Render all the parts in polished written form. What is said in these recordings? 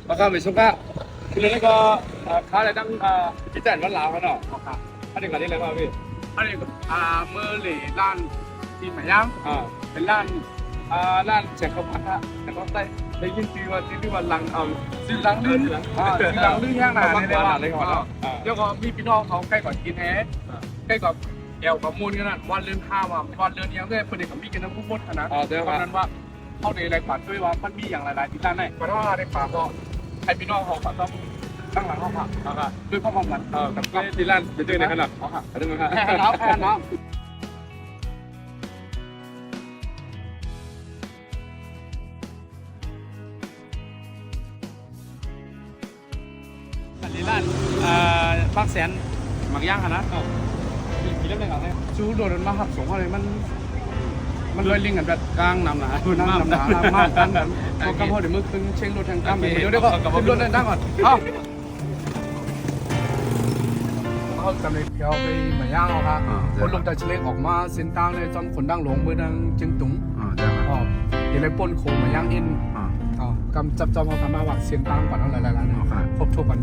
ราคาไม่สูงก็คือแล้วก็ค้าอะไรตั้งพิจารณาวันลาวเขาเนาะอันนี้ก่อนนี่เลยป่ะพี่อันนี้เมื่อหลี่ร้านที่ไหนย่างเป็นร้านเช็คข้าวผัดฮะแต่ก็ได้ยินชื่อว่าลังชื่อลังลื่นชื่อลังลื่นย่างนานเลยว่าเลยก่อนเดี๋ยวก็มีพี่น้องเขาใกล้ก่อนกินแฮใกล้ก่อนแอลกับมูลกันนะวันเลื่อนห้าวันเลื่อนยังได้ประเด็นกับมีกันทั้งผู้บดนะเพราะนั้นว่าเข้าในรายการด้วยว่ามันมีอย่างหลายๆที่ร้านไหนเพราะว่าในป่าก็ให้พี่น้องเขาต้องตั้งหลังเขาผักด้วยข้อความกันกับที่ร้านไปด้วยในขนาดเขาผักกันด้วยมั้ยครับแค่นั้นอันนี้ร้านบางแสนหมักย่างนะมีเรื่องอะไรกันจูโดนมาหักสงอะไรมันเลยลิงกันแบบกลางน้ำหนามากกันก็กำพอเดี๋ยวมือขึ้นเช็งรถทางกลางเดี๋ยวก็ขึ้นรถได้ก่อนเขากำลังเที่ยวไปหมาย่างครับคนลงจากเชลกออกมาเส้นทางเลยจนคนดังหลงเมื่อดังจึงตุงเดี๋ยวเลยปนโขมาย่างอินกำจับจอมเขาทำมาว่าเส้นทางก่อนอะไรๆนะครบทุกกัน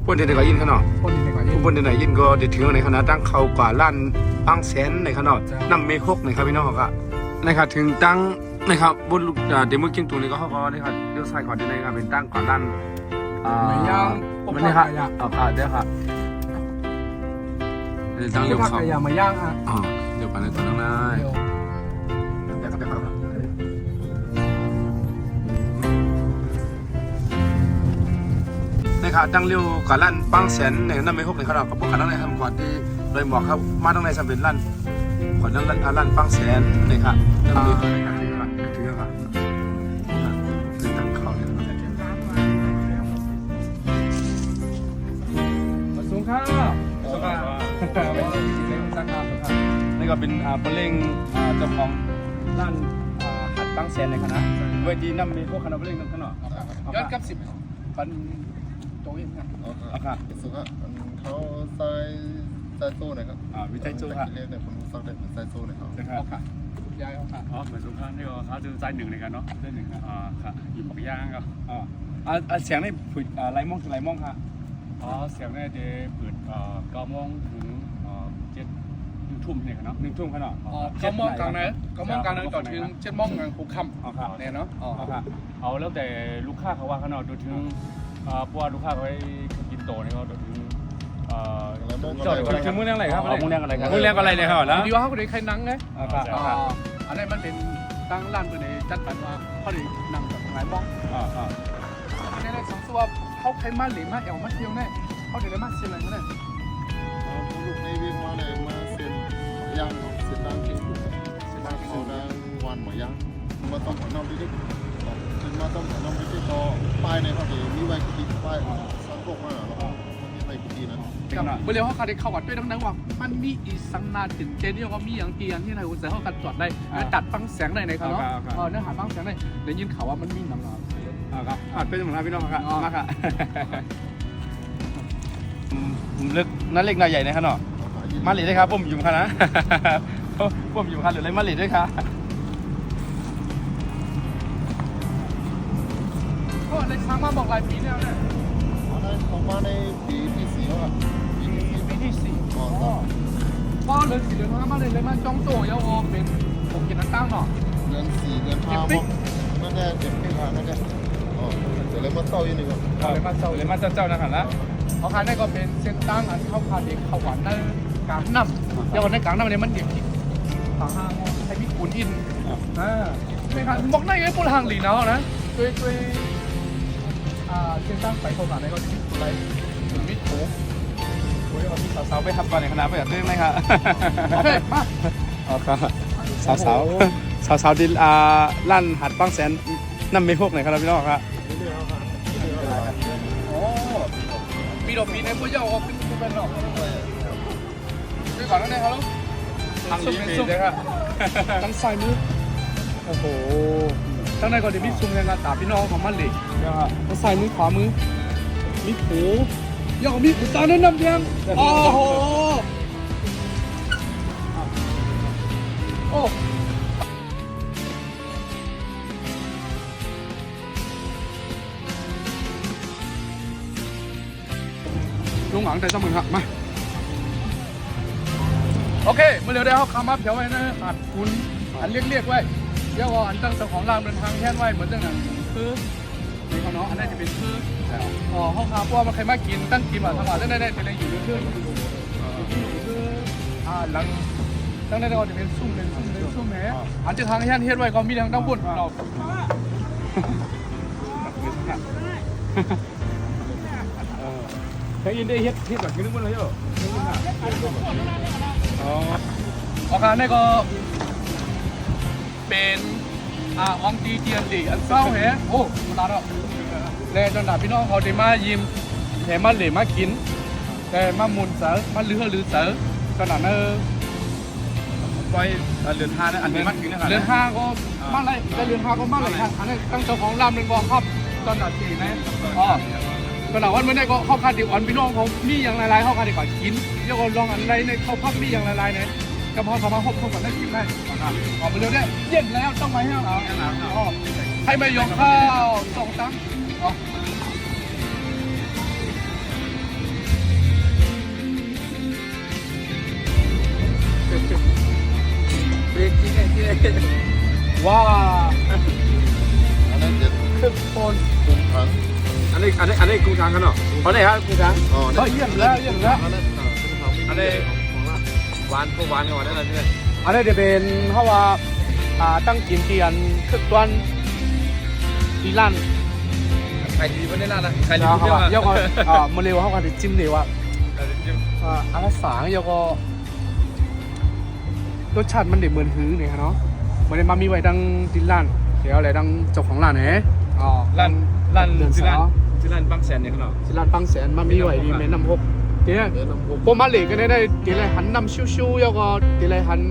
พวกเด็กก็ยินขนาดพวกเด็กยินก็เด็ดถึงในคณะตั้งเขากว่าล้านปังแสนในขนาดนำเมฆกนะครับพี่น้องครับนะครับถึงตั้งนะครับบนเดมุกิมตูนี่ก็เขาก็นะครับเลี้ยวซ้ายก่อนได้นะครับเป็นตั้งกว่าล้านไม่ย่างมันนี่ครับค่ะเดี๋ยวครับตั้งเลี้ยวเขาไม่ย่างฮะเดี๋ยวไปในตอนนั้นนะนะครับดังเร็วกับลั่นปังแสนในนั้นไม่พบในขนาดกับพวกขนาดในทำก่อนที่เลยบอกครับมาตั้งในสำเร็จลั่นก่อนนั้นลั่นปังแสนนะครับนั่นเองนะครับถึงครับถึงตั้งเขาเนี่ยสูงข้าวนี่ก็เป็นบริเวณเจ้าของร้านหัดปังแสนในคณะเวทีน้ำมีพวกคณะบริเวณตรงขนาดย้อนกับ10 ปันโตเองครับครับสุขะเขาใส่โซ่หน่อยครับวิจัยโซ่ค่ะเรียกเนี่ยผมรู้สักได้ใส่โซ่หน่อยครับค่ะยายเอาค่ะเหมือนสงครามที่เขาจะใจหนึ่งในกันเนาะใจหนึ่งค่ะอยู่ปักย่างก็เสียงนี่ผืดไรม่องถึงไรม่องค่ะเสียงเนี่ยจะผืด9 โมงถึง1 ทุ่มเนี่ยเนาะ1 ทุ่มขนาด9 โมงกลางนะ9 โมงกลางนะต่อถึง7 โมงกลางคุกค่ำเนี่ยเนาะเอาแล้วแต่ลูกค้าเขาว่าขนาดดูถึงเพราะว่าลูกค้าเขาให้กินโตเนี่ยเขาดูถึงจอดถึงมุ่งเรื่องอะไรครับมุ่งเรื่องอะไรครับมุ่งเรื่องอะไรเลยครับแล้วดีว่าเขาได้ใครนั่งไงอันนี้มันเป็นตั้งร้านตัวนี้จัดปันว่าเขาได้นั่งแบบหลายบ้องอันนี้เลยสองตัวเขาใครมาหรือมาเอวมาเที่ยวแน่เขาได้มาเซ็นอะไรมาเนี่ยลูกในวิ่งมาเลยมาเซ็นย่างเซ็นดังกินเซ็นดังเขาดังวันหมอย่างมาต้องหัวน้ำดิ๊กมาต้องหัวน้ำดิ๊กต่อป้ายในเขาดีมีไว้กี่ป้ายสังโลกมาแล้วก็มีไว้กี่นั้นเมื่อเร็วเขาได้เข้าวัดด้วยดังๆว่ามันมีอีสังนาถึงเจนี่ก็มีอย่างที่ไหนอุตสาหเขากันจอดได้ตัดฟังแสงได้ในเขาเนาะเนื้อหาฟังแสงได้ได้ยินข่าวว่ามันมีน้ำร้อนครับเป็นเหมือนพี่น้องครับมากค่ะเล็กนั่นเล็กน้อยใหญ่ในขนาดมาหลีด้วยครับผมอยู่ค่ะนะผมอยู่ค่ะหรืออะไรมาหลีด้วยค่ะก็ในช้างมาบอกหลายปีแล้วเนี่ยเขามาในปีที่4แล้วปีที่4ก็เดือน4 เดือน5มาเลยมาจ้องโตยาวออกเป็นผมกินน้ำตั้งเนาะเดือน4 เดือน5นั่นแหละเจ็บปีผ่านนั่นแหละเดี๋ยวเลยมาเศร้าอีกหนึ่งครับเลยมาเจ้านะครับนะเขาขายได้ก็เป็นเส้นตั้งอันข้าวผัดเด็กข้าวหวานนั่นกลางน้ำเดี๋ยวในกลางน้ำเนี่ยมันเด็กที่ต่างห้างใช้มีขุนอินไม่ครับบอกได้ไงปูทางหลีเนาะนะช่วยเส้นตั้งไปข้าวผัดได้ก็ที่อะไรถึงมิดโขงโอ้ยเอาที่สาวๆไปทำก่อนในคณะไปแบบนี้ไหมครับโอเคมาครับสาวดินลั่นหัดปังแสนนั่นไม่พวกไหนครับพี่น้องครับปีในพวกเจ้าออกเป็นหรอกไปก่อนนั่นเองครับทางนี้มีเลยครับทั้งซ้ายมือโอ้โหทั้งในก่อนเดี๋ยวมีซุ่มยังกระตาพี่น้องของมันเลยทั้งซ้ายมือขวามือมีโหยังมีขุนตาเนื้อน้ำแดงโอ้โหโอ้ หวังแต่ต้องมึงครับมาโอเคเมื่อเร็วได้เขาคำมาเพียวไว้นะขาดคุณอันเรียกไว้เรียกว่าอันตั้งเจ้าของรางเดินทางแค่นไว้เหมือนเจ้าหนังคือนี่เขาเนาะอันนี้จะเป็นคือห้องคาเพราะว่ามันใครมากินตั้งกินมาทั้งวันได้เป็นอะไรอยู่ในเครื่องหลังตั้งได้ก็จะเป็นซุ่มแหมอันจะทางแค่นเฮ็ดไว้ก็มีทางด้านบนเรา เคยยินได้เฮ็ดแบบนี้นึกว่าอะไรเหรอ โอเคนี่ก็เป็นอองดีเจียนดีอันเศร้าแฮะโอ้มาแล้วแล้วจนดาพี่น้องเขาได้มายิ้มแถมมาเหล่มากินแต่มามุนเสือมาลือเสือขนาดนั้นไปเรือนห้านะอันนี้มันถึงนะครับ เรือนห้าก็มาเลยแต่เรือนห้าก็มาเลยครับอันนี้ตั้งเจ้าของรามเป็นกองครับตอนดับสี่นะอ๋อขนาดวันเมื่อได้ก็เข้าคาดิอ่อนพี่น้องเขามีอย่างไรเข้าคาดิก่อนกินเดี๋ยวก็ลองอันไรในเข้าพักมีอย่างไรเนี่ยกระเพาะเขามาหอบเข้าก่อนได้กินได้ออกไปเร็วได้เย็นแล้วต้องไปให้เราให้ไม่ยกข้าวสองตั้งอ๋อว้า อันนั้นจะ ขึ้นบน คุมถัง อันนี้กูทางกันเนาะเพราะไหนครับกูทาง อ๋อ ก็เยี่ยมแล้ว อันนั้นเป็นของ อันนี้หวานพวกหวานกันหวานนั่นแหละที่ อันนี้จะเป็นเพราะว่าตั้งกินเตียนขึ้นต้นดีลั่น ใครดีไม่ได้ล่านะใครดี แล้ว ไม่ เขา ได้ ยกมาเร็วเขาก็จะจิ้มเร็วอันละสางยกก็รสชาติมันเด็ดเหมือนหื้อเนี่ยเนาะมันได้มามีไว้ดังดินลั่นเดี๋ยวอะไรดังเจ้าของร้านเหรออ๋อ ลั่น ที่ร้าน ที่ร้านบางแสนเนี่ยเขาเนาะ ที่ร้านปังแสนมามีไว้มีแม่น้ำหกเดี๋ยว เดี๋ยวน้ำพุ พวกมาเหล็กกันได้เดี๋ยวอะไรหันน้ำชิวๆแล้วก็เดี๋ยวอะไรหัน